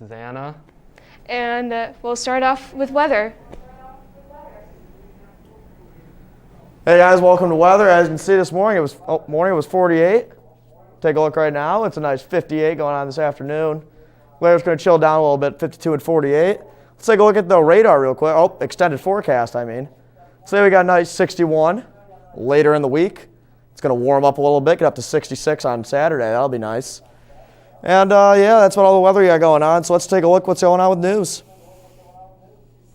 This is Anna. And we'll start off with weather. Hey guys, welcome to weather. As you can see this morning, it was 48. Take a look right now. It's a nice 58 going on this afternoon. Weather's going to chill down a little bit, 52 and 48. Let's take a look at the radar real quick. Oh, extended forecast, I mean. Today we got a nice 61. Later in the week, it's going to warm up a little bit, get up to 66 on Saturday. That'll be nice. And yeah, that's what all the weather we got going on. So let's take a look what's going on with news.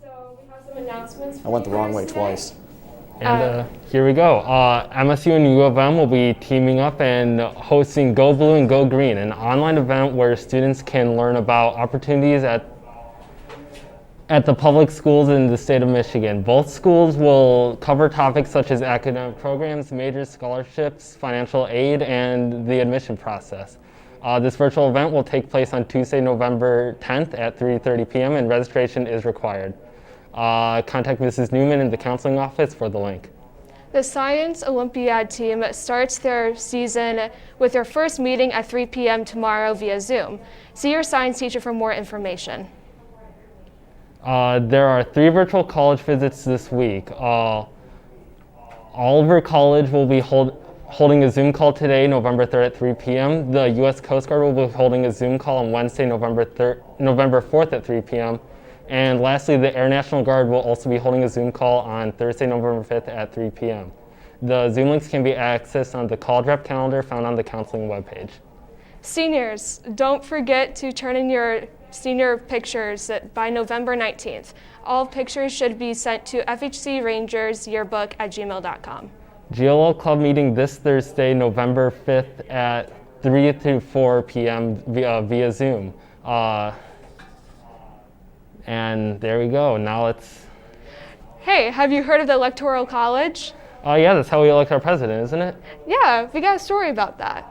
So we have some announcements. I went the wrong way twice. And here we go. MSU and U of M will be teaming up and hosting Go Blue and Go Green, an online event where students can learn about opportunities at the public schools in the state of Michigan. Both schools will cover topics such as academic programs, majors, scholarships, financial aid, and the admission process. This virtual event will take place on Tuesday, November 10th at 3:30 p.m. and registration is required. Contact Mrs. Newman in the counseling office for the link. The Science Olympiad team starts their season with their first meeting at 3 p.m. tomorrow via Zoom. See your science teacher for more information. There are 3 virtual college visits this week. Oliver College will be holding a Zoom call today, November 3rd at 3 p.m. The U.S. Coast Guard will be holding a Zoom call on Wednesday, November 4th at 3 p.m. And lastly, the Air National Guard will also be holding a Zoom call on Thursday, November 5th at 3 p.m. The Zoom links can be accessed on the college rep calendar found on the counseling webpage. Seniors, don't forget to turn in your senior pictures by November 19th. All pictures should be sent to fhcrangersyearbook@gmail.com. GLO Club meeting this Thursday, November 5th at 3 to 4 p.m. via Zoom. And there we go. Now let's... Hey, have you heard of the Electoral College? Yeah, that's how we elect our president, isn't it? Yeah, we got a story about that.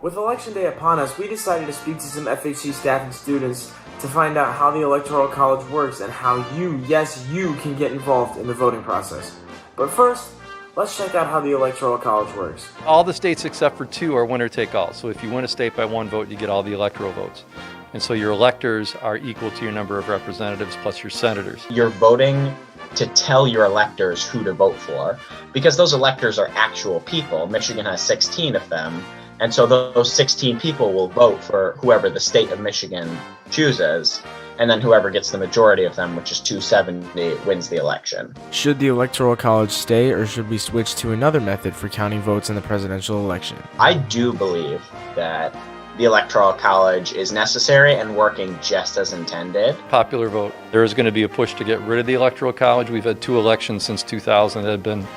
With Election Day upon us, we decided to speak to some FHC staff and students to find out how the Electoral College works and how you, yes, you, can get involved in the voting process. But first, let's check out how the Electoral College works. All the states except for 2 are winner-take-all. So if you win a state by 1 vote, you get all the electoral votes. And so your electors are equal to your number of representatives plus your senators. You're voting to tell your electors who to vote for, because those electors are actual people. Michigan has 16 of them, and so those 16 people will vote for whoever the state of Michigan chooses, and then whoever gets the majority of them, which is 270, wins the election. Should the Electoral College stay, or should we switch to another method for counting votes in the presidential election? I do believe that the Electoral College is necessary and working just as intended. Popular vote. There is going to be a push to get rid of the Electoral College. We've had 2 elections since 2000 that have been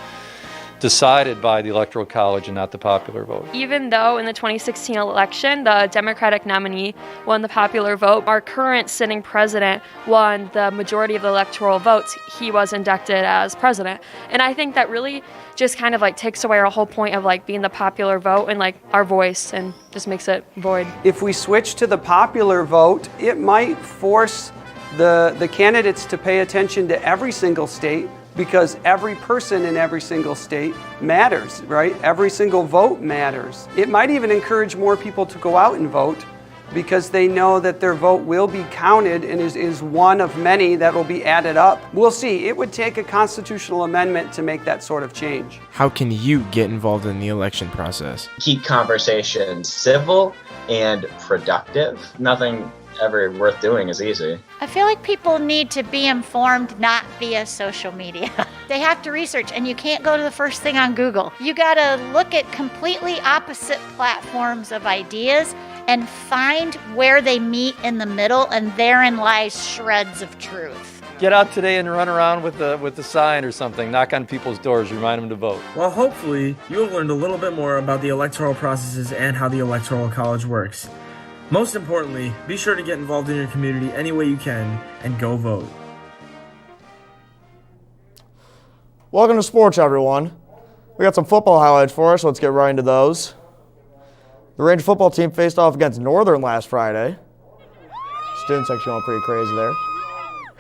decided by the Electoral College and not the popular vote. Even though in the 2016 election, the Democratic nominee won the popular vote, our current sitting president won the majority of the electoral votes. He was inducted as president. And I think that really just kind of like takes away our whole point of like being the popular vote and like our voice, and just makes it void. If we switch to the popular vote, it might force the candidates to pay attention to every single state, because every person in every single state matters, right? Every single vote matters. It might even encourage more people to go out and vote, because they know that their vote will be counted and is one of many that will be added up. We'll see. It would take a constitutional amendment to make that sort of change. How can you get involved in the election process? Keep conversations civil and productive. Nothing ever worth doing is easy. I feel like people need to be informed not via social media. They have to research, and you can't go to the first thing on Google. You gotta look at completely opposite platforms of ideas and find where they meet in the middle, and therein lies shreds of truth. Get out today and run around with the sign or something. Knock on people's doors, remind them to vote. Well, hopefully, you have learned a little bit more about the electoral processes and how the Electoral College works. Most importantly, be sure to get involved in your community any way you can and go vote. Welcome to sports, everyone. We got some football highlights for us, so let's get right into those. The Ranger football team faced off against Northern last Friday. Students actually went pretty crazy there.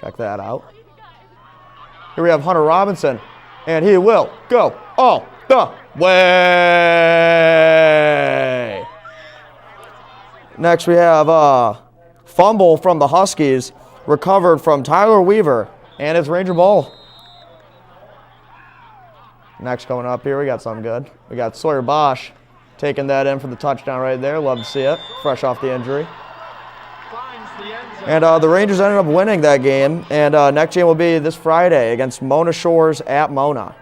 Check that out. Here we have Hunter Robinson, and he will go all the way. Next we have Fumble from the Huskies, recovered from Tyler Weaver, and it's Ranger ball. Next coming up here, we got something good. We got Sawyer Bosch taking that in for the touchdown right there. Love to see it, fresh off the injury. And the Rangers ended up winning that game, and next game will be this Friday against Mona Shores at Mona.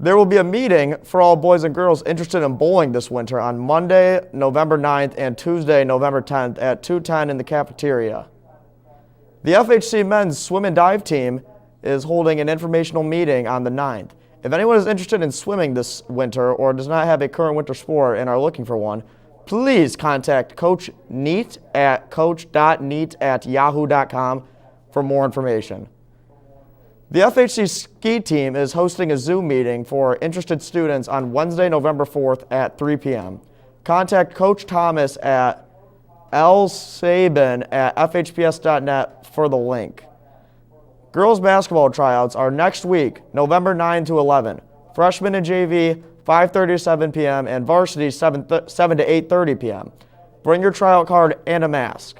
There will be a meeting for all boys and girls interested in bowling this winter on Monday, November 9th and Tuesday, November 10th at 2:10 in the cafeteria. The FHC men's swim and dive team is holding an informational meeting on the 9th. If anyone is interested in swimming this winter or does not have a current winter sport and are looking for one, please contact Coach Neat at coach.neat@yahoo.com for more information. The FHC ski team is hosting a Zoom meeting for interested students on Wednesday, November 4th at 3 p.m. Contact Coach Thomas at lsabin@fhps.net for the link. Girls basketball tryouts are next week, November 9 to 11. Freshmen and JV, 5:30 to 7 p.m. and varsity 7 to 8:30 p.m. Bring your tryout card and a mask.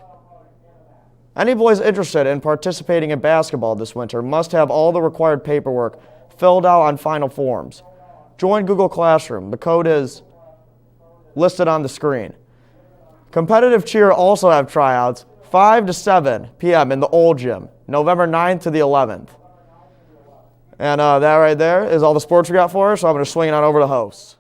Any boys interested in participating in basketball this winter must have all the required paperwork filled out on final forms. Join Google Classroom. The code is listed on the screen. Competitive cheer also have tryouts 5 to 7 p.m. in the old gym, November 9th to the 11th. And that right there is all the sports we got for us, so I'm going to swing it on over to hosts.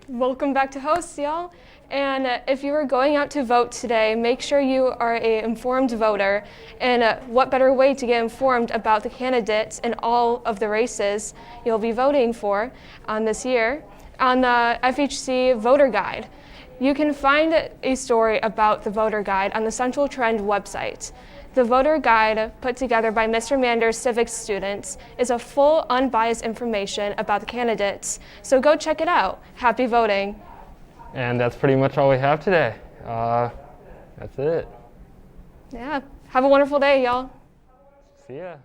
Welcome back to hosts, y'all. And if you are going out to vote today, make sure you are an informed voter. And what better way to get informed about the candidates in all of the races you'll be voting for this year on the FHC Voter Guide. You can find a story about the Voter Guide on the Central Trend website. The Voter Guide, put together by Mr. Mander's civics students, is a full, unbiased information about the candidates. So go check it out. Happy voting. And that's pretty much all we have today. That's it. Yeah. Have a wonderful day, y'all. See ya.